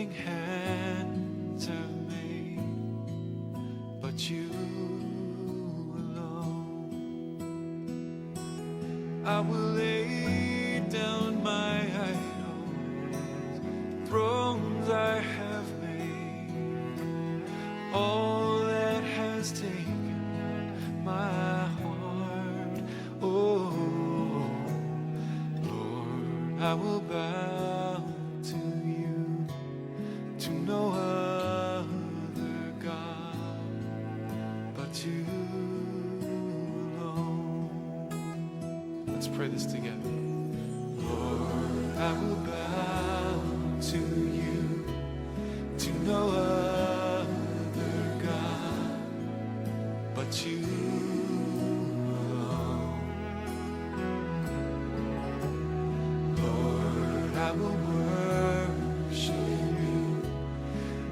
nothing hands have made but you alone. I will lay down my idols, thrones I have made, all that has taken my heart. Oh Lord, I will bow to you, to no other God but you alone. Let's pray this together. Lord, I will bow to you, to no other God but you alone. Lord, I will worship you,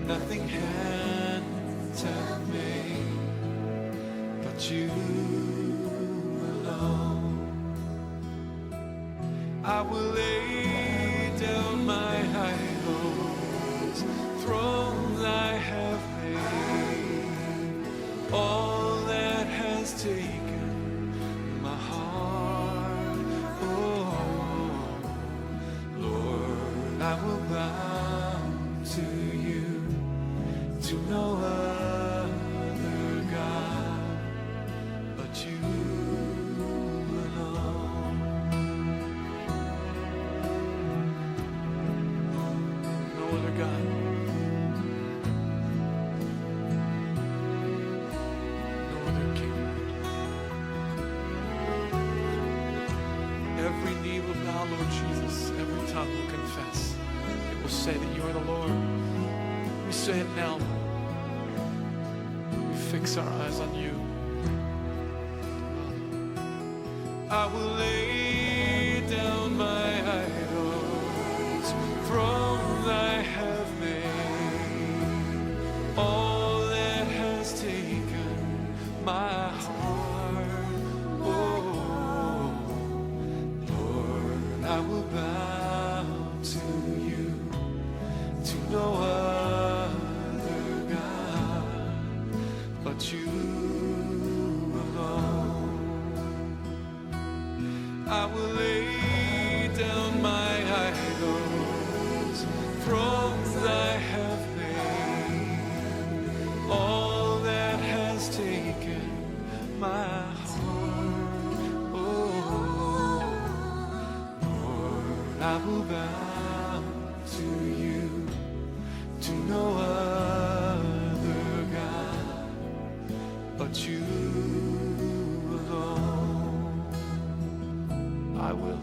nothing hands have made but you alone. I will lay down my idols, thrones I have made, all that has taken my heart. Oh Lord, I will bow to you, to no other God but you alone. No other God. No other King. Every knee will bow, Lord Jesus. Every tongue will confess. It will say that you are the Lord. We say it now, Lord. We fix our eyes on you. I will lay down my idols, thrones I have made, all that has taken my heart. Oh Lord, I will bow to you, to no other God but you alone. I will lay down my idols, thrones I have made, all that has taken my heart. Oh Lord, I will bow to you, to no other God but you alone. I will,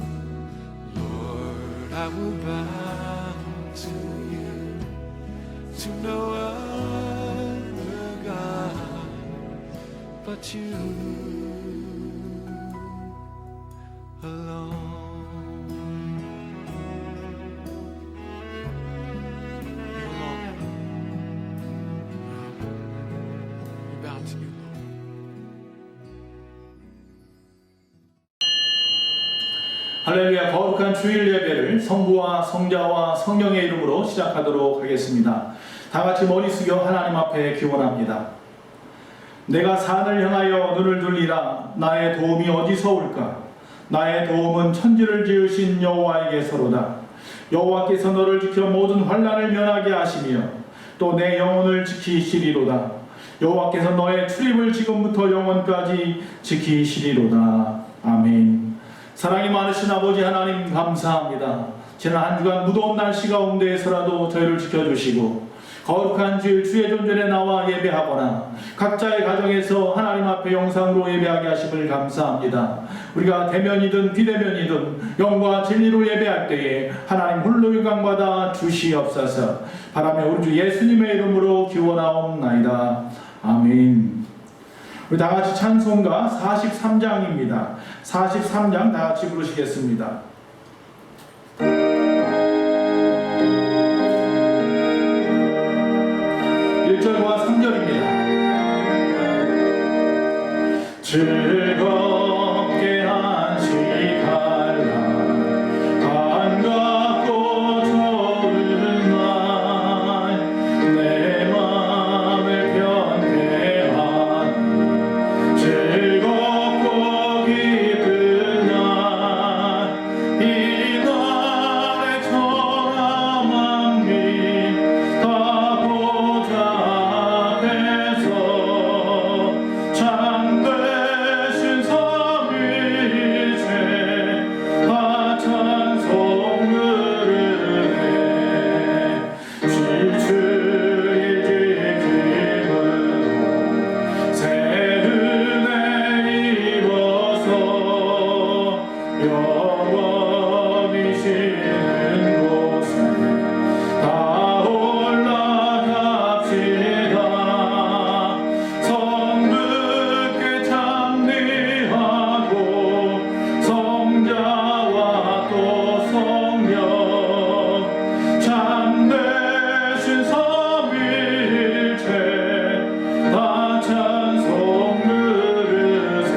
Lord, I will bow to you, to no other God but you alone. You alone. We bow to you, Lord. 할렐루야. 거룩한 주일 예배를 성부와 성자와 성령의 이름으로 시작하도록 하겠습니다. 다 같이 머리 숙여 하나님 앞에 기원합니다. 내가 산을 향하여 눈을 돌리라. 나의 도움이 어디서 올까? 나의 도움은 천지를 지으신 여호와에게서로다. 여호와께서 너를 지켜 모든 환난을 면하게 하시며 또 내 영혼을 지키시리로다. 여호와께서 너의 출입을 지금부터 영원까지 지키시리로다. 아멘. 사랑이 많으신 아버지 하나님 감사합니다. 지난 한 주간 무더운 날씨 가운데에서라도 저희를 지켜주시고 거룩한 주일 주의 존전에 나와 예배하거나 각자의 가정에서 하나님 앞에 영상으로 예배하게 하심을 감사합니다. 우리가 대면이든 비대면이든 영과 진리로 예배할 때에 하나님 홀로 영광받아 주시옵소서. 바라며 우리 주 예수님의 이름으로 기원하옵나이다. 아멘. 우리 다 같이 찬송가 43장입니다. 43장 다 같이 부르시겠습니다. 1절과 3절입니다. 즐겁게 한식할라. 반갑고 좋은 날 영원히 쉬는 곳에 다 올라갑시다. 성부께 찬미하고 성자와 또 성령 참되신 삼위일체 다 찬송 부르세.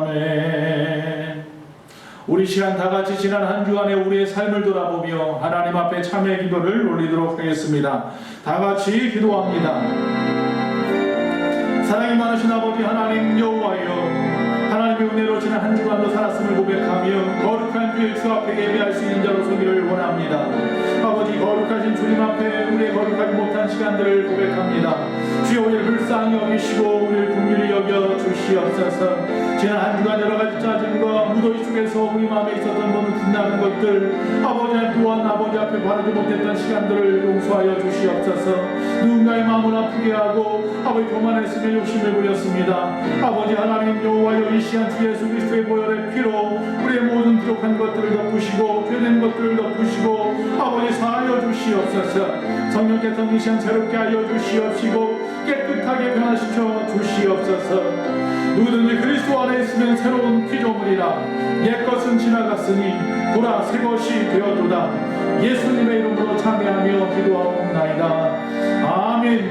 아멘. 우리 시간 다 같이 지난 한 주간의 우리의 삶을 돌아보며 하나님 앞에 참회 기도를 올리도록 하겠습니다. 다 같이 기도합니다. 사랑이 많으신 아버지 하나님 여호와여, 하나님의 은혜로 지난 한 주간도 살았음을 고백하며 거룩한 주의 주 앞에 예배할 수 있는 자로 서기를 원합니다. 아버지, 거룩하신 주님 앞에 우리의 거룩하지 못한 시간들을 고백합니다. 주여, 우리를 불쌍히 여기시고 우리를 긍휼히 여겨 주시옵소서. 지난 한 주간 여러 가지 짜증과 무더위 속에서 우리 마음에 있었던 모든 빛나는 것들, 아버지 또한 아버지 앞에 바르지 못했던 시간들을 용서하여 주시옵소서. 누군가의 마음을 아프게 하고 아버지 교만했으며 욕심을 부렸습니다. 아버지 하나님 여호와여, 이 시간 주 예수 그리스도의 보혈의 피로 우리의 모든 부족한 것들을 덮으시고 죄된 것들을 덮으시고 아버지 사하여 주시옵소서. 성령께서 이 시간 새롭게 하여 주시옵시고 깨끗하게 변화시켜 주시옵소서. 누구든지 그리스도 안에 있으면 새로운 피조물이라. 옛것은 지나갔으니 보라 새 것이 되었도다. 예수님의 이름으로 참여하며 기도하옵나이다. 아멘.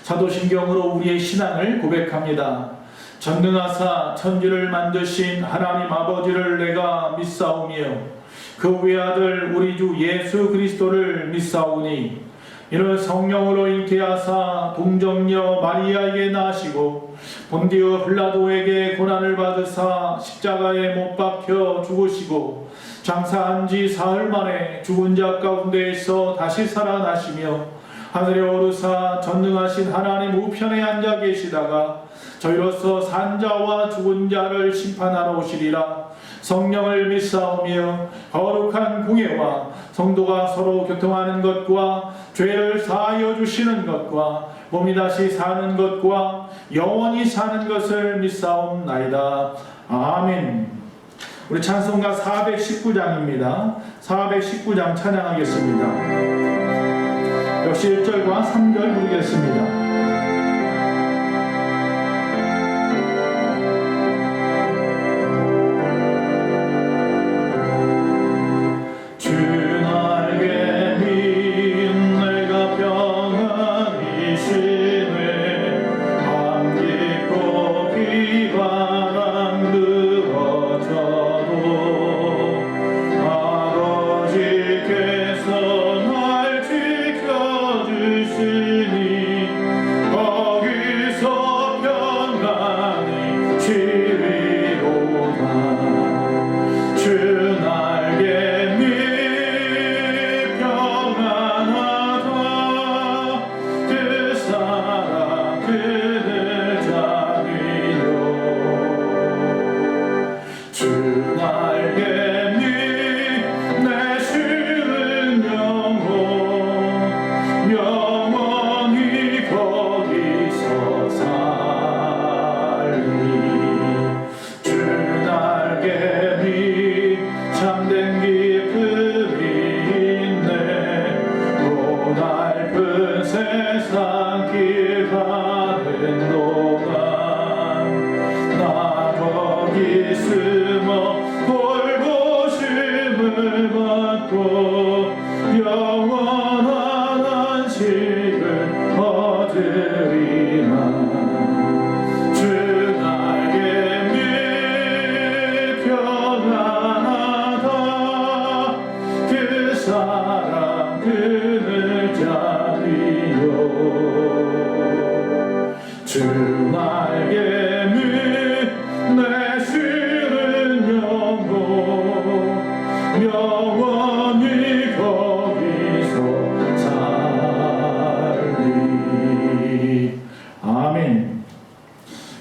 사도신경으로 우리의 신앙을 고백합니다. 전능하사 천지를 만드신 하나님 아버지를 내가 믿사오며 그 외아들 우리 주 예수 그리스도를 믿사오니 이는 성령으로 잉태하사 동정녀 마리아에게 나시고 본디오 빌라도에게 고난을 받으사 십자가에 못 박혀 죽으시고 장사한 지 사흘 만에 죽은 자 가운데에서 다시 살아나시며 하늘에 오르사 전능하신 하나님 우편에 앉아 계시다가 저희로서 산 자와 죽은 자를 심판하러 오시리라. 성령을 믿사오며 거룩한 공예와 성도가 서로 교통하는 것과 죄를 사하여 주시는 것과 몸이 다시 사는 것과 영원히 사는 것을 믿사옵나이다. 아멘. 우리 찬송가 419장입니다. 419장 찬양하겠습니다. 역시 1절과 3절 부르겠습니다.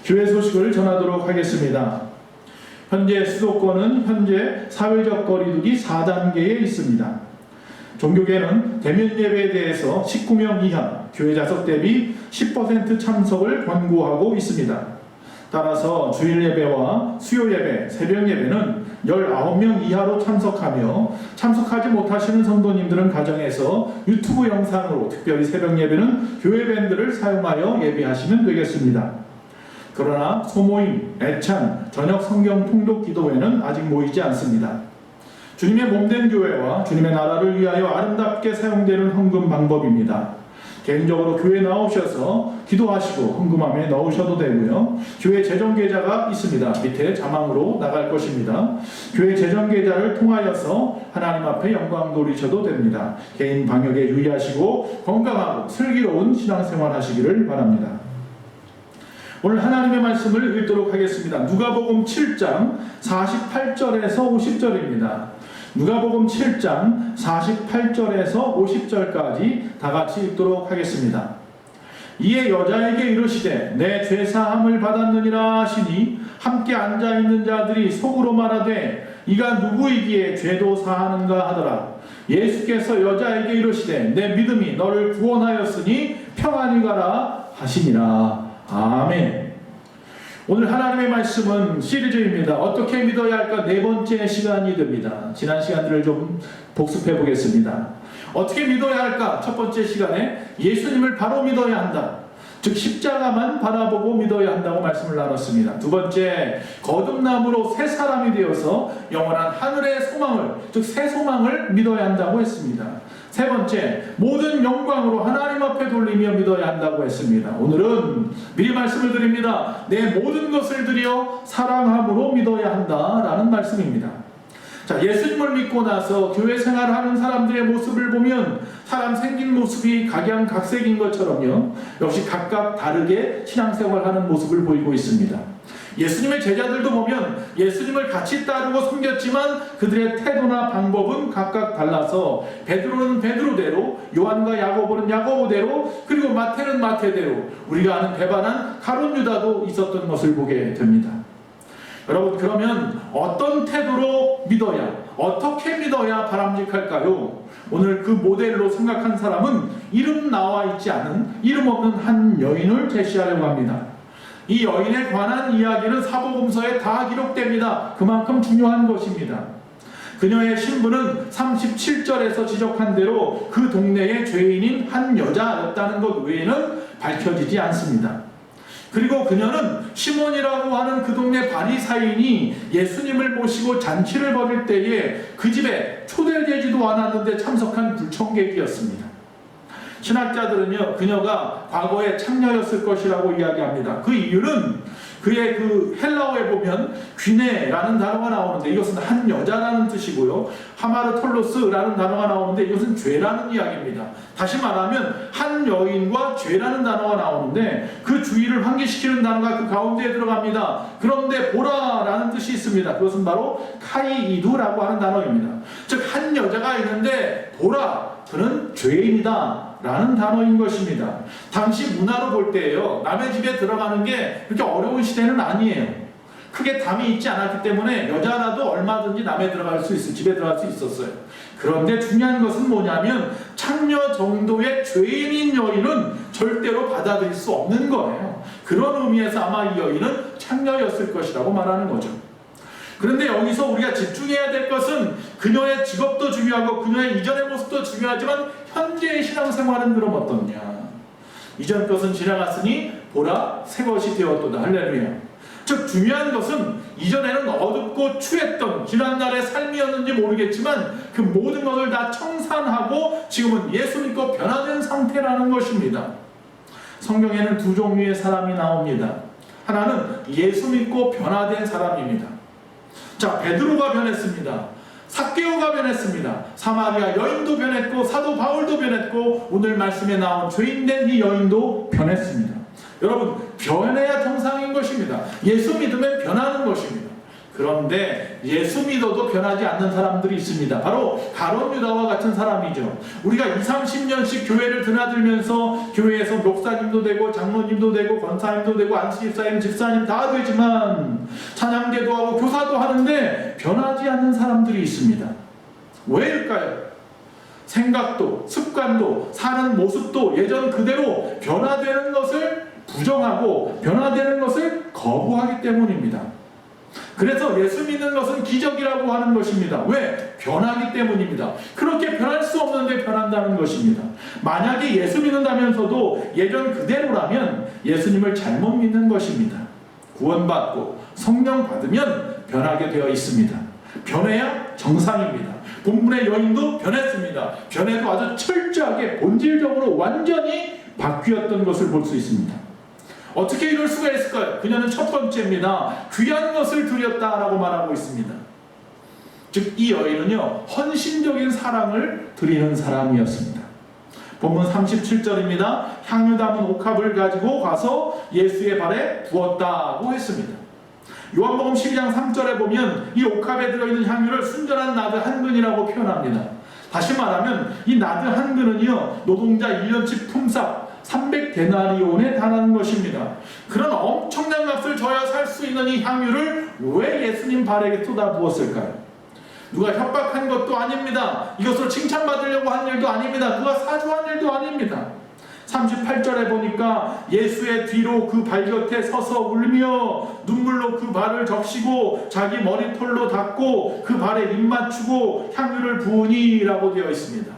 교회 소식을 전하도록 하겠습니다. 현재 수도권은 현재 사회적 거리두기 4단계에 있습니다. 종교계는 대면 예배에 대해서 19명 이하, 교회 좌석 대비 10% 참석을 권고하고 있습니다. 따라서 주일 예배와 수요 예배, 새벽 예배는 19명 이하로 참석하며 참석하지 못하시는 성도님들은 가정에서 유튜브 영상으로 특별히 새벽 예배는 교회 밴드를 사용하여 예배하시면 되겠습니다. 그러나 소모임, 애찬, 저녁 성경 통독 기도회는 아직 모이지 않습니다. 주님의 몸된 교회와 주님의 나라를 위하여 아름답게 사용되는 헌금 방법입니다. 개인적으로 교회 나오셔서 기도하시고 헌금함에 넣으셔도 되고요. 교회 재정계좌가 있습니다. 밑에 자막으로 나갈 것입니다. 교회 재정계좌를 통하여서 하나님 앞에 영광 돌리셔도 됩니다. 개인 방역에 유의하시고 건강하고 슬기로운 신앙생활 하시기를 바랍니다. 오늘 하나님의 말씀을 읽도록 하겠습니다. 누가복음 7장 48절에서 50절입니다. 누가복음 7장 48절에서 50절까지 다 같이 읽도록 하겠습니다. 이에 여자에게 이르시되 내 죄사함을 받았느니라 하시니 함께 앉아있는 자들이 속으로 말하되 이가 누구이기에 죄도 사하는가 하더라. 예수께서 여자에게 이르시되 내 믿음이 너를 구원하였으니 평안히 가라 하시니라. 아멘. 오늘 하나님의 말씀은 시리즈입니다. 어떻게 믿어야 할까? 네 번째 시간이 됩니다. 지난 시간들을 좀 복습해 보겠습니다. 어떻게 믿어야 할까? 첫 번째 시간에 예수님을 바로 믿어야 한다. 즉 십자가만 바라보고 믿어야 한다고 말씀을 나눴습니다. 두 번째, 거듭남으로 새 사람이 되어서 영원한 하늘의 소망을, 즉 새 소망을 믿어야 한다고 했습니다. 세 번째, 모든 영광으로 하나님 앞에 돌리며 믿어야 한다고 했습니다. 오늘은 미리 말씀을 드립니다. 내 모든 것을 드려 사랑함으로 믿어야 한다라는 말씀입니다. 자, 예수님을 믿고 나서 교회 생활을 하는 사람들의 모습을 보면 사람 생긴 모습이 각양각색인 것처럼요, 역시 각각 다르게 신앙생활하는 모습을 보이고 있습니다. 예수님의 제자들도 보면 예수님을 같이 따르고 섬겼지만 그들의 태도나 방법은 각각 달라서 베드로는 베드로대로, 요한과 야고보는 야고보대로, 그리고 마태는 마태대로, 우리가 아는 배반한 가룟 유다도 있었던 것을 보게 됩니다. 여러분, 그러면 어떤 태도로 믿어야, 어떻게 믿어야 바람직할까요? 오늘 그 모델로 생각한 사람은 이름 나와 있지 않은 이름 없는 한 여인을 제시하려고 합니다. 이 여인에 관한 이야기는 사복음서에 다 기록됩니다. 그만큼 중요한 것입니다. 그녀의 신분은 37절에서 지적한 대로 그 동네의 죄인인 한 여자였다는 것 외에는 밝혀지지 않습니다. 그리고 그녀는 시몬이라고 하는 그 동네 바리사인이 예수님을 모시고 잔치를 벌일 때에 그 집에 초대되지도 않았는데 참석한 불청객이었습니다. 신학자들은요, 그녀가 과거에 창녀였을 것이라고 이야기합니다. 그 이유는 그의 그 헬라어에 보면 귀네라는 단어가 나오는데 이것은 한 여자라는 뜻이고요, 하마르톨로스라는 단어가 나오는데 이것은 죄라는 이야기입니다. 다시 말하면 한 여인과 죄라는 단어가 나오는데 그 주의를 환기시키는 단어가 그 가운데에 들어갑니다. 그런데 보라라는 뜻이 있습니다. 그것은 바로 카이이두라고 하는 단어입니다. 즉 한 여자가 있는데 보라, 그는 죄인이다 라는 단어인 것입니다. 당시 문화로 볼 때예요, 남의 집에 들어가는 게 그렇게 어려운 시대는 아니에요. 크게 담이 있지 않았기 때문에 여자라도 얼마든지 집에 들어갈 수 있었어요. 그런데 중요한 것은 뭐냐면 창녀 정도의 죄인인 여인은 절대로 받아들일 수 없는 거예요. 그런 의미에서 아마 이 여인은 창녀였을 것이라고 말하는 거죠. 그런데 여기서 우리가 집중해야 될 것은 그녀의 직업도 중요하고 그녀의 이전의 모습도 중요하지만 현재의 신앙생활은 그럼 어떻냐. 이전 것은 지나갔으니 보라 새 것이 되었도다. 할렐루야. 즉 중요한 것은 이전에는 어둡고 추했던 지난날의 삶이었는지 모르겠지만 그 모든 것을 다 청산하고 지금은 예수 믿고 변화된 상태라는 것입니다. 성경에는 두 종류의 사람이 나옵니다. 하나는 예수 믿고 변화된 사람입니다. 자, 베드로가 변했습니다. 삭개오가 변했습니다. 사마리아 여인도 변했고 사도 바울도 변했고 오늘 말씀에 나온 죄인된 이 여인도 변했습니다. 여러분, 변해야 정상인 것입니다. 예수 믿으면 변하는 것입니다. 그런데 예수 믿어도 변하지 않는 사람들이 있습니다. 바로 가룟 유다와 같은 사람이죠. 우리가 20-30년씩 교회를 드나들면서 교회에서 목사님도 되고 장로님도 되고 권사님도 되고 안수집사님, 집사님 다 되지만 찬양대도 하고 교사도 하는데 변하지 않는 사람들이 있습니다. 왜일까요? 생각도, 습관도, 사는 모습도 예전 그대로 변화되는 것을 부정하고 변화되는 것을 거부하기 때문입니다. 그래서 예수 믿는 것은 기적이라고 하는 것입니다. 왜? 변하기 때문입니다. 그렇게 변할 수 없는데 변한다는 것입니다. 만약에 예수 믿는다면서도 예전 그대로라면 예수님을 잘못 믿는 것입니다. 구원받고 성령 받으면 변하게 되어 있습니다. 변해야 정상입니다. 본문의 여인도 변했습니다. 변해도 아주 철저하게 본질적으로 완전히 바뀌었던 것을 볼 수 있습니다. 어떻게 이럴 수가 있을까요? 그녀는 첫 번째입니다. 귀한 것을 드렸다라고 말하고 있습니다. 즉 이 여인은요, 헌신적인 사랑을 드리는 사람이었습니다. 본문 37절입니다. 향유 담은 옥합을 가지고 가서 예수의 발에 부었다고 했습니다. 요한복음 12장 3절에 보면 이 옥합에 들어있는 향유를 순전한 나드 한 근이라고 표현합니다. 다시 말하면 이 나드 한 근은요, 노동자 1년치 품삯 300데나리온에 달하는 것입니다. 그런 엄청난 값을 줘야 살 수 있는 이 향유를 왜 예수님 발에게 쏟아부었을까요? 누가 협박한 것도 아닙니다. 이것으로 칭찬받으려고 한 일도 아닙니다. 누가 사주한 일도 아닙니다. 38절에 보니까 예수의 뒤로 그 발 곁에 서서 울며 눈물로 그 발을 적시고 자기 머리털로 닦고 그 발에 입 맞추고 향유를 부으니라고 되어 있습니다.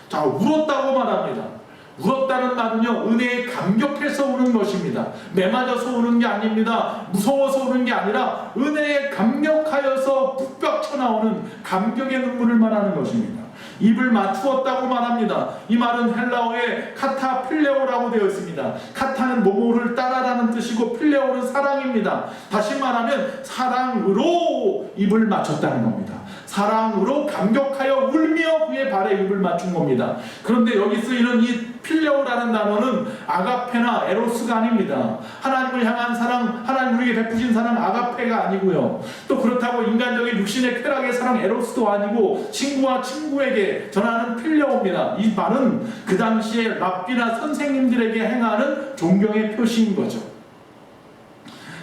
자, 울었다고 말합니다. 울었다는 말은요, 은혜에 감격해서 우는 것입니다. 매맞아서 우는 게 아닙니다. 무서워서 우는 게 아니라 은혜에 감격하여서 북박쳐 나오는 감격의 눈물을 말하는 것입니다. 입을 맞추었다고 말합니다. 이 말은 헬라어의 카타 필레오라고 되어 있습니다. 카타는 모모를 따라라는 뜻이고 필레오는 사랑입니다. 다시 말하면 사랑으로 입을 맞췄다는 겁니다. 사랑으로 감격하여 울며 그의 발에 입을 맞춘 겁니다. 그런데 여기 쓰이는 이 필레오라는 단어는 아가페나 에로스가 아닙니다. 하나님을 향한 사랑, 하나님 우리에게 베푸신 사랑 아가페가 아니고요. 또 그렇다고 인간적인 육신의 쾌락의 사랑 에로스도 아니고 친구와 친구에게 전하는 필레오입니다. 이 말은 그 당시에 랍비나 선생님들에게 행하는 존경의 표시인 거죠.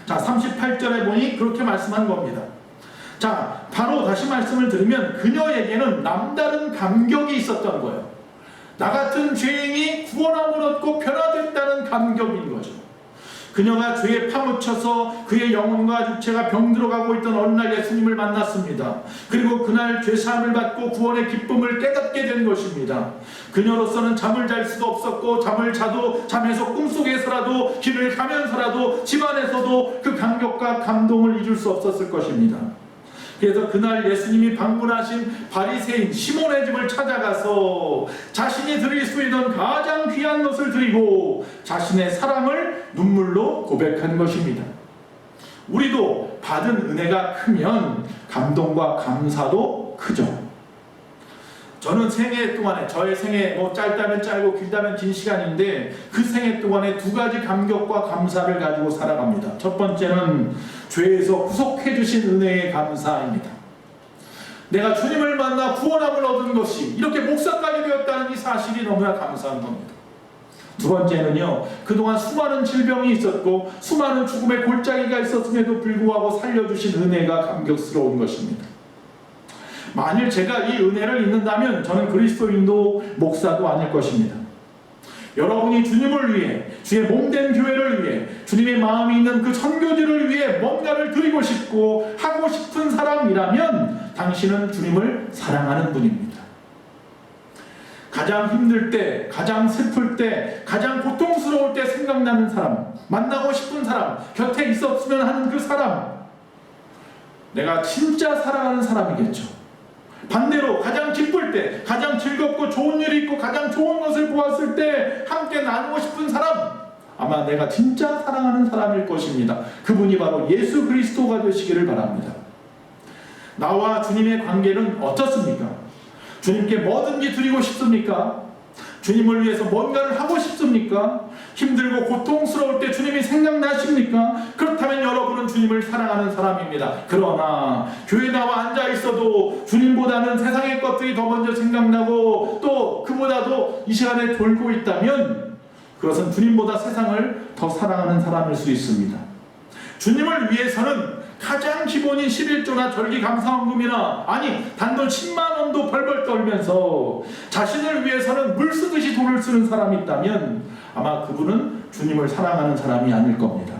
자, 38절에 보니 그렇게 말씀한 겁니다. 자, 바로 다시 말씀을 드리면 그녀에게는 남다른 감격이 있었던 거예요. 나 같은 죄인이 구원함을 얻고 변화됐다는 감격인 거죠. 그녀가 죄에 파묻혀서 그의 영혼과 육체가 병들어가고 있던 어느 날 예수님을 만났습니다. 그리고 그날 죄사함을 받고 구원의 기쁨을 깨닫게 된 것입니다. 그녀로서는 잠을 잘 수도 없었고 잠을 자도 잠에서 꿈속에서라도 길을 가면서라도 집안에서도 그 감격과 감동을 잊을 수 없었을 것입니다. 그래서 그날 예수님이 방문하신 바리새인 시몬의 집을 찾아가서 자신이 드릴 수 있는 가장 귀한 것을 드리고 자신의 사랑을 눈물로 고백한 것입니다. 우리도 받은 은혜가 크면 감동과 감사도 크죠. 저는 생애 동안에, 저의 생애 짧다면 짧고 길다면 긴 시간인데 그 생애 동안에 두 가지 감격과 감사를 가지고 살아갑니다. 첫 번째는 죄에서 구속해 주신 은혜의 감사입니다. 내가 주님을 만나 구원함을 얻은 것이 이렇게 목사까지 되었다는 이 사실이 너무나 감사한 겁니다. 두 번째는요, 그동안 수많은 질병이 있었고 수많은 죽음의 골짜기가 있었음에도 불구하고 살려주신 은혜가 감격스러운 것입니다. 만일 제가 이 은혜를 잊는다면 저는 그리스도인도 목사도 아닐 것입니다. 여러분이 주님을 위해, 주의 몸된 교회를 위해, 주님의 마음이 있는 그 선교지를 위해 뭔가를 드리고 싶고 하고 싶은 사람이라면 당신은 주님을 사랑하는 분입니다. 가장 힘들 때, 가장 슬플 때, 가장 고통스러울 때 생각나는 사람, 만나고 싶은 사람, 곁에 있었으면 하는 그 사람, 내가 진짜 사랑하는 사람이겠죠. 반대로 가장 기쁠 때, 가장 즐겁고 좋은 일이 있고 가장 좋은 것을 보았을 때 함께 나누고 싶은 사람, 아마 내가 진짜 사랑하는 사람일 것입니다. 그분이 바로 예수 그리스도가 되시기를 바랍니다. 나와 주님의 관계는 어떻습니까? 주님께 뭐든지 드리고 싶습니까? 주님을 위해서 뭔가를 하고 싶습니까? 힘들고 고통스러울 때 주님이 생각나십니까? 그렇다면 여러분은 주님을 사랑하는 사람입니다. 그러나 교회 나와 앉아 있어도 주님보다는 세상의 것들이 더 먼저 생각나고 또 그보다도 이 시간에 돌고 있다면 그것은 주님보다 세상을 더 사랑하는 사람일 수 있습니다. 주님을 위해서는 가장 기본인 11조나 절기감사헌금이나 아니 단돈 10만 원도 벌벌 떨면서 자신을 위해서는 물 쓰듯이 돈을 쓰는 사람이 있다면 아마 그분은 주님을 사랑하는 사람이 아닐 겁니다.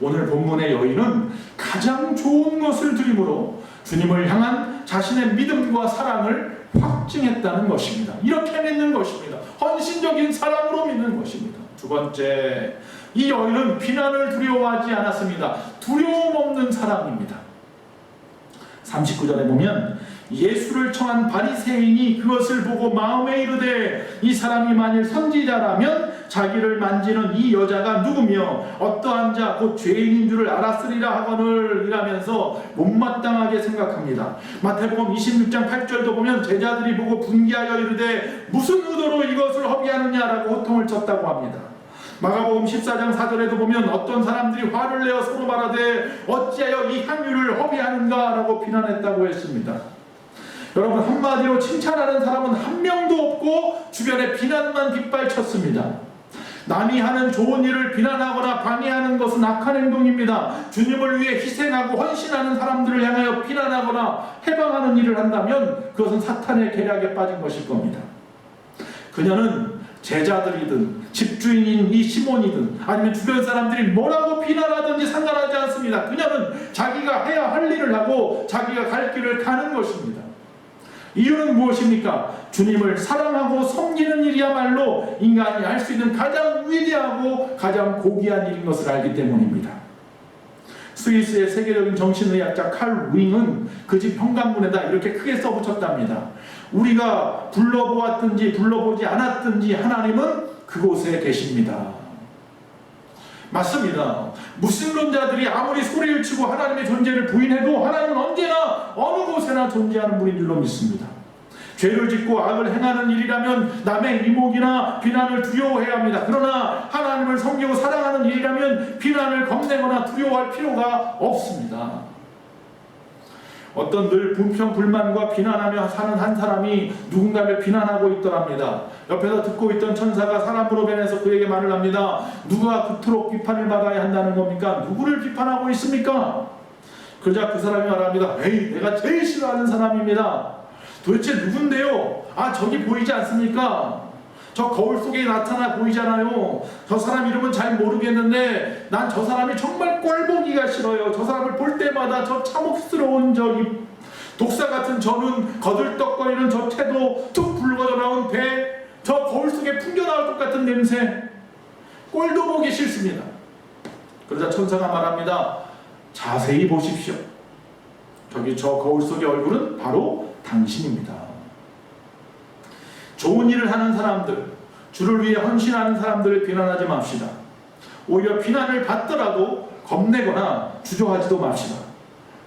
오늘 본문의 여인은 가장 좋은 것을 드림으로 주님을 향한 자신의 믿음과 사랑을 확증했다는 것입니다. 이렇게 믿는 것입니다. 헌신적인 사랑으로 믿는 것입니다. 두 번째, 이 여인은 비난을 두려워하지 않았습니다. 두려움 없는 사랑입니다. 39절에 보면 예수를 청한 바리새인이 그것을 보고 마음에 이르되 이 사람이 만일 선지자라면 자기를 만지는 이 여자가 누구며 어떠한 자 곧 죄인인 줄을 알았으리라 하거늘 이라면서 못마땅하게 생각합니다. 마태복음 26장 8절도 보면 제자들이 보고 분기하여 이르되 무슨 의도로 이것을 허비하느냐라고 호통을 쳤다고 합니다. 마가복음 14장 4절에도 보면 어떤 사람들이 화를 내어 서로 말하되 어찌하여 이 향유를 허비하는가 라고 비난했다고 했습니다. 여러분, 한마디로 칭찬하는 사람은 한 명도 없고 주변에 비난만 빗발쳤습니다. 남이 하는 좋은 일을 비난하거나 방해하는 것은 악한 행동입니다. 주님을 위해 희생하고 헌신하는 사람들을 향하여 비난하거나 해방하는 일을 한다면 그것은 사탄의 계략에 빠진 것일 겁니다. 그녀는 제자들이든 집주인인 이 시몬이든 아니면 주변 사람들이 뭐라고 비난하든지 상관하지 않습니다. 그녀는 자기가 해야 할 일을 하고 자기가 갈 길을 가는 것입니다. 이유는 무엇입니까? 주님을 사랑하고 섬기는 일이야말로 인간이 할 수 있는 가장 위대하고 가장 고귀한 일인 것을 알기 때문입니다. 스위스의 세계적인 정신의학자 칼 윙은 그 집 현관문에다 이렇게 크게 써붙였답니다. 우리가 불러보았든지 불러보지 않았든지 하나님은 그곳에 계십니다. 맞습니다. 무슬림자들이 아무리 소리를 치고 하나님의 존재를 부인해도 하나님은 언제나 어느 곳에나 존재하는 분인 줄로 믿습니다. 죄를 짓고 악을 행하는 일이라면 남의 이목이나 비난을 두려워해야 합니다. 그러나 하나님을 섬기고 사랑하는 일이라면 비난을 겁내거나 두려워할 필요가 없습니다. 어떤 늘 불평불만과 비난하며 사는 한 사람이 누군가를 비난하고 있더랍니다. 옆에서 듣고 있던 천사가 사람으로 변해서 그에게 말을 합니다. 누가 그토록 비판을 받아야 한다는 겁니까? 누구를 비판하고 있습니까? 그러자 그 사람이 말합니다. 에이, 내가 제일 싫어하는 사람입니다. 도대체 누군데요? 아, 저기 보이지 않습니까? 저 거울 속에 나타나 보이잖아요. 저 사람 이름은 잘 모르겠는데 난 저 사람이 정말 꼴보기가 싫어요. 저 사람을 볼 때마다 저 참혹스러운 저 독사 같은 저 눈, 거들떡거리는 저 태도, 툭 붉어져 나온 배, 저 거울 속에 풍겨나올 것 같은 냄새, 꼴도 보기 싫습니다. 그러자 천사가 말합니다. 자세히 보십시오. 저기 저 거울 속의 얼굴은 바로 당신입니다. 좋은 일을 하는 사람들, 주를 위해 헌신하는 사람들을 비난하지 맙시다. 오히려 비난을 받더라도 겁내거나 주저하지도 맙시다.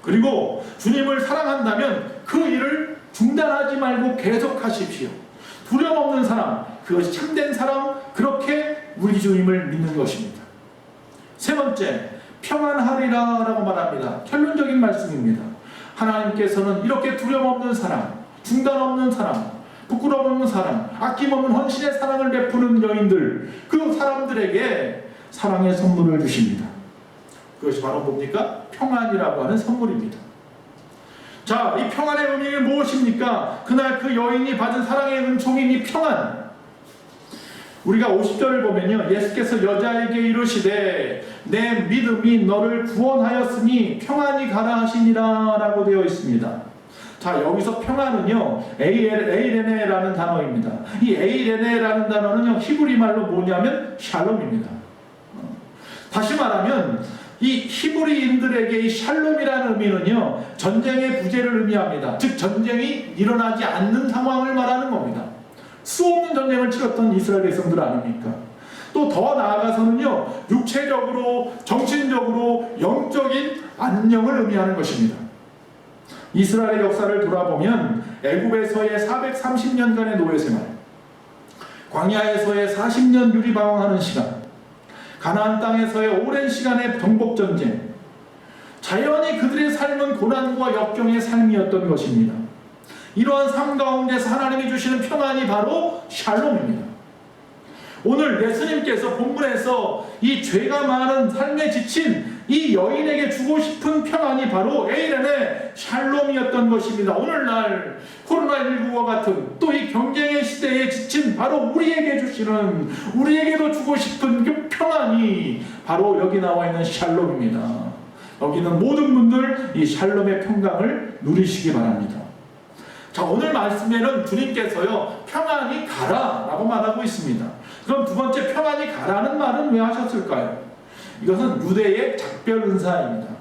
그리고 주님을 사랑한다면 그 일을 중단하지 말고 계속하십시오. 두려움 없는 사람, 그것이 참된 사람, 그렇게 우리 주님을 믿는 것입니다. 세 번째, 평안하리라 라고 말합니다. 결론적인 말씀입니다. 하나님께서는 이렇게 두려움 없는 사람, 중단 없는 사람, 부끄러움 없는 사람, 아낌없는 헌신의 사랑을 베푸는 여인들, 그 사람들에게 사랑의 선물을 주십니다. 그것이 바로 뭡니까? 평안이라고 하는 선물입니다. 자, 이 평안의 의미는 무엇입니까? 그날 그 여인이 받은 사랑의 은총인 이 평안. 우리가 50절을 보면요, 예수께서 여자에게 이르시되 내 믿음이 너를 구원하였으니 평안히 가라 하시니라 라고 되어 있습니다. 자, 여기서 평안은요, 에이레네라는 단어입니다. 이 에이레네라는 단어는요, 히브리 말로 뭐냐면 샬롬입니다. 다시 말하면 이 히브리인들에게 이 샬롬이라는 의미는요, 전쟁의 부재를 의미합니다. 즉 전쟁이 일어나지 않는 상황을 말하는 겁니다. 수없는 전쟁을 치렀던 이스라엘 백성들 아닙니까? 또 더 나아가서는요, 육체적으로, 정신적으로, 영적인 안녕을 의미하는 것입니다. 이스라엘의 역사를 돌아보면 애굽에서의 430년간의 노예생활, 광야에서의 40년 유리방황하는 시간, 가나안 땅에서의 오랜 시간의 정복전쟁, 자연히 그들의 삶은 고난과 역경의 삶이었던 것입니다. 이러한 삶 가운데서 하나님이 주시는 평안이 바로 샬롬입니다. 오늘 예수님께서 본문에서 이 죄가 많은 삶에 지친 이 여인에게 주고 싶은 평안이 바로 에이렌의 샬롬이었던 것입니다. 오늘날 코로나19와 같은 또 이 경쟁의 시대에 지친 바로 우리에게 주시는, 우리에게도 주고 싶은 그 평안이 바로 여기 나와 있는 샬롬입니다. 여기 있는 모든 분들 이 샬롬의 평강을 누리시기 바랍니다. 자, 오늘 말씀에는 주님께서요 평안이 가라 라고 말하고 있습니다. 그럼 두 번째, 평안이 가라는 말은 왜 하셨을까요? 이것은 유대의 작별 은사입니다.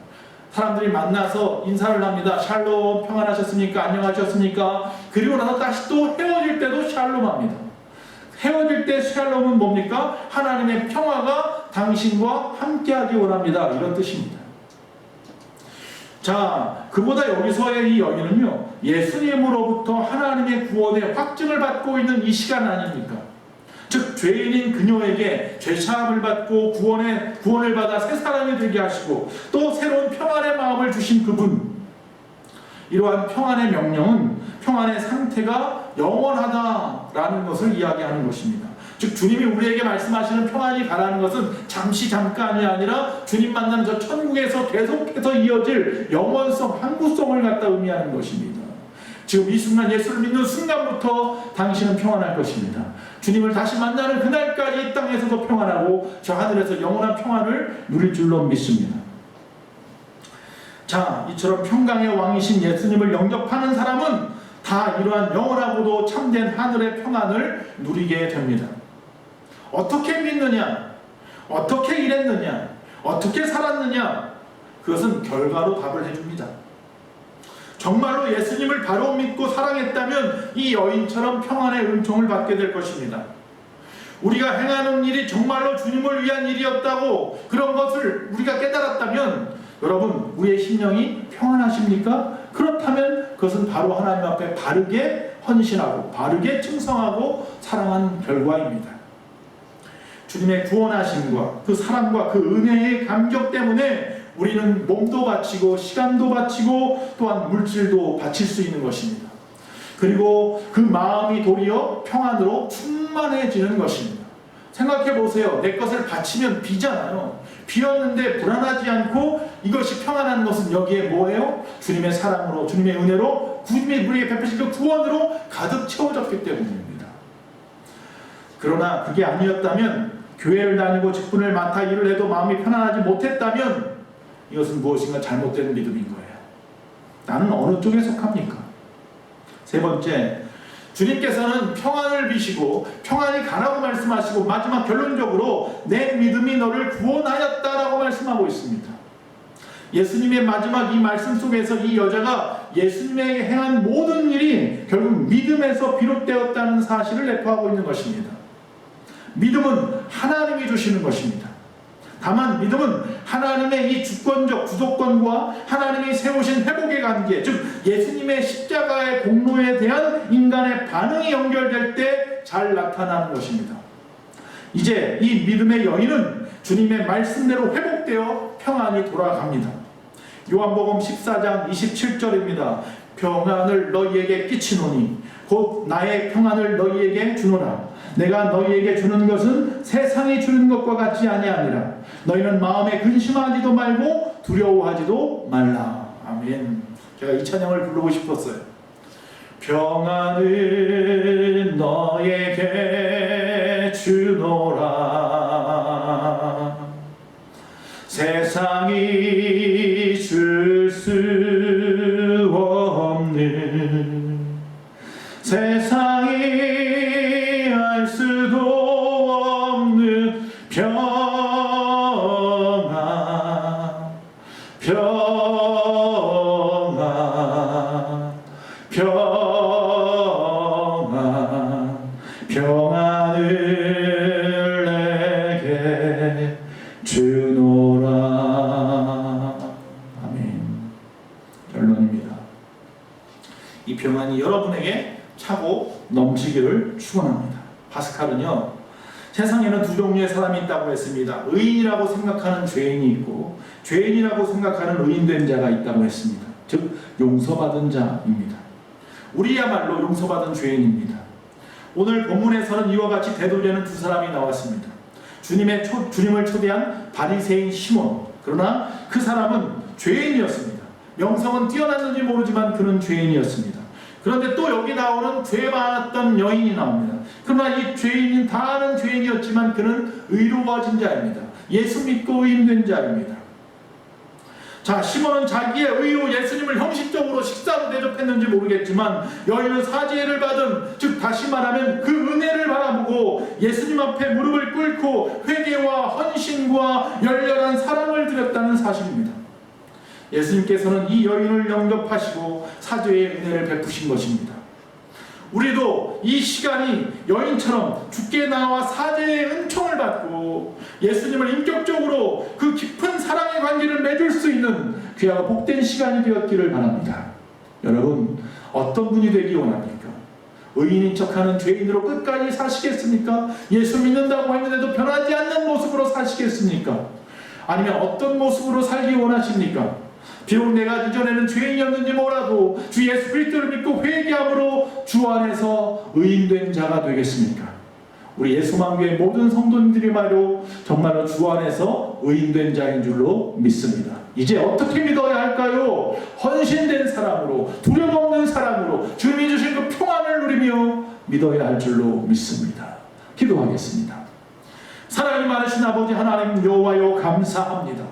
사람들이 만나서 인사를 합니다. 샬롬, 평안하셨습니까? 안녕하셨습니까? 그리고 나서 다시 또 헤어질 때도 샬롬합니다. 헤어질 때 샬롬은 뭡니까? 하나님의 평화가 당신과 함께하기 원합니다. 이런 뜻입니다. 자, 그보다 여기서의 이 여인은요, 예수님으로부터 하나님의 구원의 확증을 받고 있는 이 시간 아닙니까? 즉, 죄인인 그녀에게 죄사함을 받고 구원을 받아 새 사람이 되게 하시고 또 새로운 평안의 마음을 주신 그분. 이러한 평안의 명령은 평안의 상태가 영원하다라는 것을 이야기하는 것입니다. 즉, 주님이 우리에게 말씀하시는 평안이 가라는 것은 잠깐이 아니라 주님 만나는 저 천국에서 계속해서 이어질 영원성, 항구성을 갖다 의미하는 것입니다. 지금 이 순간 예수를 믿는 순간부터 당신은 평안할 것입니다. 주님을 다시 만나는 그날까지 이 땅에서도 평안하고 저 하늘에서 영원한 평안을 누릴 줄로 믿습니다. 자, 이처럼 평강의 왕이신 예수님을 영접하는 사람은 다 이러한 영원하고도 참된 하늘의 평안을 누리게 됩니다. 어떻게 믿느냐? 어떻게 일했느냐? 어떻게 살았느냐? 그것은 결과로 답을 해줍니다. 정말로 예수님을 바로 믿고 사랑했다면 이 여인처럼 평안의 은총을 받게 될 것입니다. 우리가 행하는 일이 정말로 주님을 위한 일이었다고 그런 것을 우리가 깨달았다면 여러분, 우리의 심령이 평안하십니까? 그렇다면 그것은 바로 하나님 앞에 바르게 헌신하고 바르게 충성하고 사랑한 결과입니다. 주님의 구원하심과 그 사랑과 그 은혜의 감격 때문에 우리는 몸도 바치고 시간도 바치고 또한 물질도 바칠 수 있는 것입니다. 그리고 그 마음이 도리어 평안으로 충만해지는 것입니다. 생각해 보세요. 내 것을 바치면 비잖아요. 비었는데 불안하지 않고 이것이 평안한 것은 여기에 뭐예요? 주님의 사랑으로, 주님의 은혜로, 주님의 우리에게 베푸신 그 구원으로 가득 채워졌기 때문입니다. 그러나 그게 아니었다면, 교회를 다니고 직분을 맡아 일을 해도 마음이 편안하지 못했다면 이것은 무엇인가 잘못된 믿음인 거예요. 나는 어느 쪽에 속합니까? 세 번째, 주님께서는 평안을 비시고 평안이 가라고 말씀하시고 마지막 결론적으로 내 믿음이 너를 구원하였다라고 말씀하고 있습니다. 예수님의 마지막 이 말씀 속에서 이 여자가 예수님에게 행한 모든 일이 결국 믿음에서 비롯되었다는 사실을 내포하고 있는 것입니다. 믿음은 하나님이 주시는 것입니다. 다만 믿음은 하나님의 이 주권적 주도권과 하나님이 세우신 회복의 관계, 즉 예수님의 십자가의 공로에 대한 인간의 반응이 연결될 때 잘 나타나는 것입니다. 이제 이 믿음의 여인은 주님의 말씀대로 회복되어 평안이 돌아갑니다. 요한복음 14장 27절입니다. 평안을 너희에게 끼치노니 곧 나의 평안을 너희에게 주노라. 내가 너희에게 주는 것은 세상이 주는 것과 같지 아니하니라. 너희는 마음에 근심하지도 말고 두려워하지도 말라. 아멘. 제가 이 찬양을 부르고 싶었어요. 평안을 너희에게 주노라. 세상이 줄 수 없는, 세상이 알 수도 없는 평안, 평안, 평안, 평안을 내게 주노라. 아멘. 결론입니다. 이 평안이 여러분에게 차고 넘치기를 축원합니다. 파스칼은요, 세상에는 두 종류의 사람이 있다고 했습니다. 의인이라고 생각하는 죄인이 있고 죄인이라고 생각하는 의인된 자가 있다고 했습니다. 즉 용서받은 자입니다. 우리야말로 용서받은 죄인입니다. 오늘 본문에서는 이와 같이 되돌리는 두 사람이 나왔습니다. 주님을 초대한 바리새인 시몬. 그러나 그 사람은 죄인이었습니다. 명성은 뛰어났는지 모르지만 그는 죄인이었습니다. 그런데 또 여기 나오는 죄 많았던 여인이 나옵니다. 그러나 이 죄인은 다른 죄인이었지만 그는 의로워진 자입니다. 예수 믿고 의인된 자입니다. 자, 시몬은 자기의 의로 예수님을 형식적으로 식사로 대접했는지 모르겠지만 여인은 사죄를 받은, 즉 다시 말하면 그 은혜를 바라보고 예수님 앞에 무릎을 꿇고 회개와 헌신과 열렬한 사랑을 드렸다는 사실입니다. 예수님께서는 이 여인을 영접하시고 사죄의 은혜를 베푸신 것입니다. 우리도 이 시간이 여인처럼 주께 나와 사죄의 은총을 받고 예수님을 인격적으로 그 깊은 사랑의 관계를 맺을 수 있는 귀하고 복된 시간이 되었기를 바랍니다. 여러분, 어떤 분이 되기 원합니까? 의인인 척하는 죄인으로 끝까지 사시겠습니까? 예수 믿는다고 했는데도 변하지 않는 모습으로 사시겠습니까? 아니면 어떤 모습으로 살기 원하십니까? 비록 내가 이전에는 죄인이었는지 몰라도 주 예수 그리스도를 믿고 회개함으로 주 안에서 의인된 자가 되겠습니까? 우리 예수만교회 모든 성도님들이 정말로 주 안에서 의인된 자인 줄로 믿습니다. 이제 어떻게 믿어야 할까요? 헌신된 사랑으로, 두려움 없는 사랑으로 주님이 주신 그 평안을 누리며 믿어야 할 줄로 믿습니다. 기도하겠습니다. 사랑이 많으신 아버지 하나님 여호와여 감사합니다.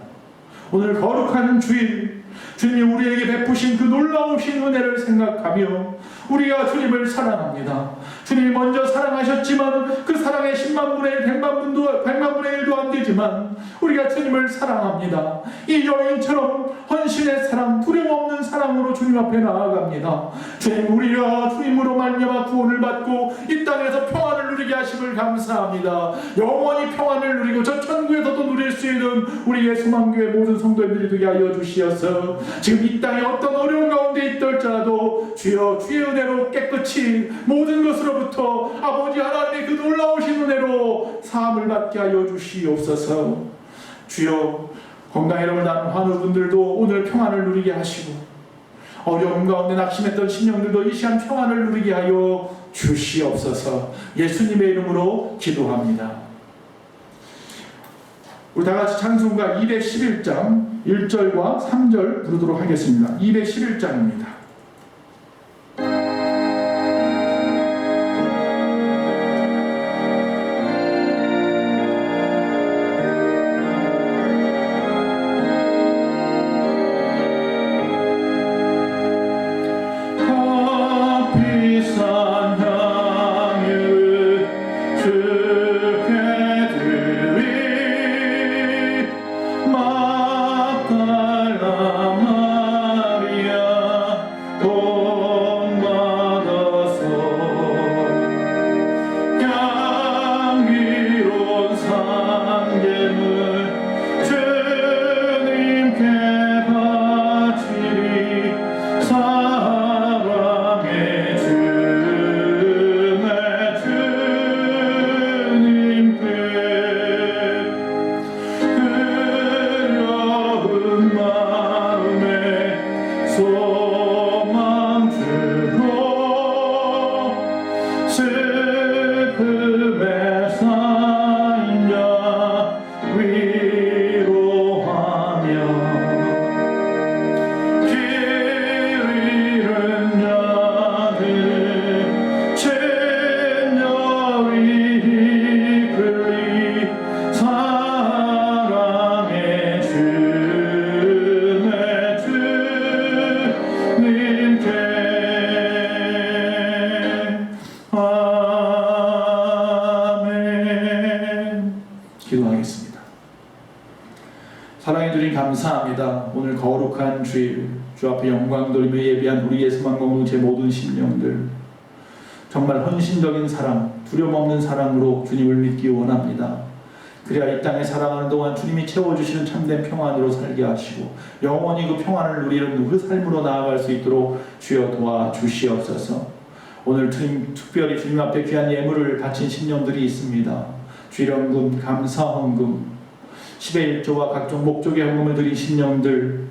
오늘 거룩한 주일, 주님이 우리에게 베푸신 그 놀라우신 은혜를 생각하며 우리가 주님을 사랑합니다. 주님이 먼저 사랑하셨지만 그 사랑의 10만 분의 1, 100만 분의 1도 안 되지만 우리가 주님을 사랑합니다. 이 여인처럼 헌신의 사랑, 두려움 없는 사랑으로 주님 앞에 나아갑니다. 주님, 우리가 주님으로 말미암아 구원을 받고 이 땅에서 평안을 누리게 하심을 감사합니다. 영원히 평안을 누리고 저 천국에서도 누릴 수 있는 우리 예수만교회 모든 성도님들이 되게 하여 주시어서 지금 이 땅에 어떤 어려운 가운데 있더라도 주여 주의 은혜로 깨끗이 모든 것으로부터 아버지 하나님의 그 놀라우신 은혜로 사함을 받게 하여 주시옵소서. 주여 건강이라고 나는 환우분들도 오늘 평안을 누리게 하시고 어려움 가운데 낙심했던 심령들도 이 시간 평안을 누리게 하여 주시옵소서. 예수님의 이름으로 기도합니다. 우리 다같이 찬송가 211장 1절과 3절 부르도록 하겠습니다. 211장입니다. 기도하겠습니다. 사랑해 주님 감사합니다. 오늘 거룩한 주일 주 앞에 영광 돌리며 예비한 우리 예수만 공동체 모든 심령들 정말 헌신적인 사랑, 두려움 없는 사랑으로 주님을 믿기 원합니다. 그래야 이 땅에 살아가는 동안 주님이 채워주시는 참된 평안으로 살게 하시고 영원히 그 평안을 누리는 그 삶으로 나아갈 수 있도록 주여 도와주시옵소서. 오늘 특별히 주님 앞에 귀한 예물을 바친 심령들이 있습니다. 주일헌금, 감사헌금, 10의 1조와 각종 목적의 헌금을 드린 심령들,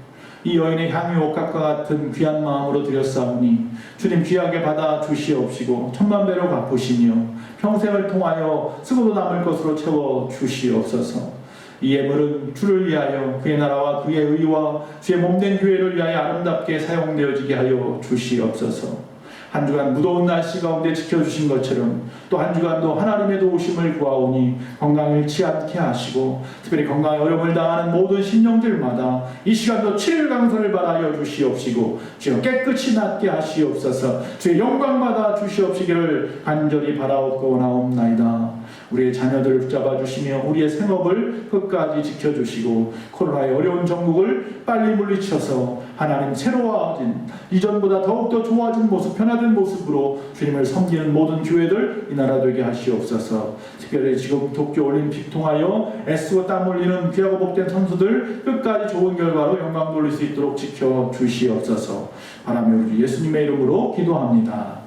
이 여인의 향유 옷값과 같은 귀한 마음으로 드렸사오니 주님 귀하게 받아 주시옵시고 천만배로 갚으시며 평생을 통하여 쓰고도 남을 것으로 채워 주시옵소서. 이 예물은 주를 위하여 그의 나라와 그의 의와 주의 몸된 교회를 위하여 아름답게 사용되어지게 하여 주시옵소서. 한 주간 무더운 날씨 가운데 지켜주신 것처럼 또 한 주간도 하나님의 도우심을 구하오니 건강 잃지 않게 하시고 특별히 건강에 어려움을 당하는 모든 심령들마다 이 시간도 7일 강선을 바라여 주시옵시고 주여 깨끗이 낫게 하시옵소서. 주의 영광받아 주시옵시기를 간절히 바라옵고 나옵나이다. 우리의 자녀들을 붙잡아 주시며 우리의 생업을 끝까지 지켜주시고 코로나의 어려운 전국을 빨리 물리쳐서 하나님 새로워진 이전보다 더욱더 좋아진 모습, 변화된 모습으로 주님을 섬기는 모든 교회들 이 나라 되게 하시옵소서. 특별히 지금 도쿄올림픽 통하여 애쓰고 땀 흘리는 귀하고 복된 선수들 끝까지 좋은 결과로 영광 돌릴 수 있도록 지켜주시옵소서. 바라며 우리 예수님의 이름으로 기도합니다.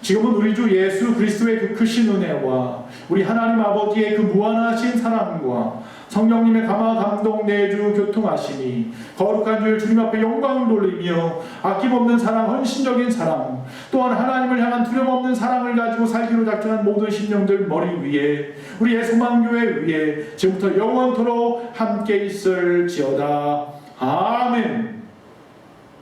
지금은 우리 주 예수 그리스도의 그 크신 은혜와 우리 하나님 아버지의 그 무한하신 사랑과 성령님의 감화 감동 내주 교통하심이 거룩한 주일 주님 앞에 영광을 돌리며 아낌없는 사랑, 헌신적인 사랑, 또한 하나님을 향한 두려움없는 사랑을 가지고 살기로 작정한 모든 심령들 머리 위에 우리의 소망교회 위에 지금부터 영원토록 함께 있을지어다. 아멘.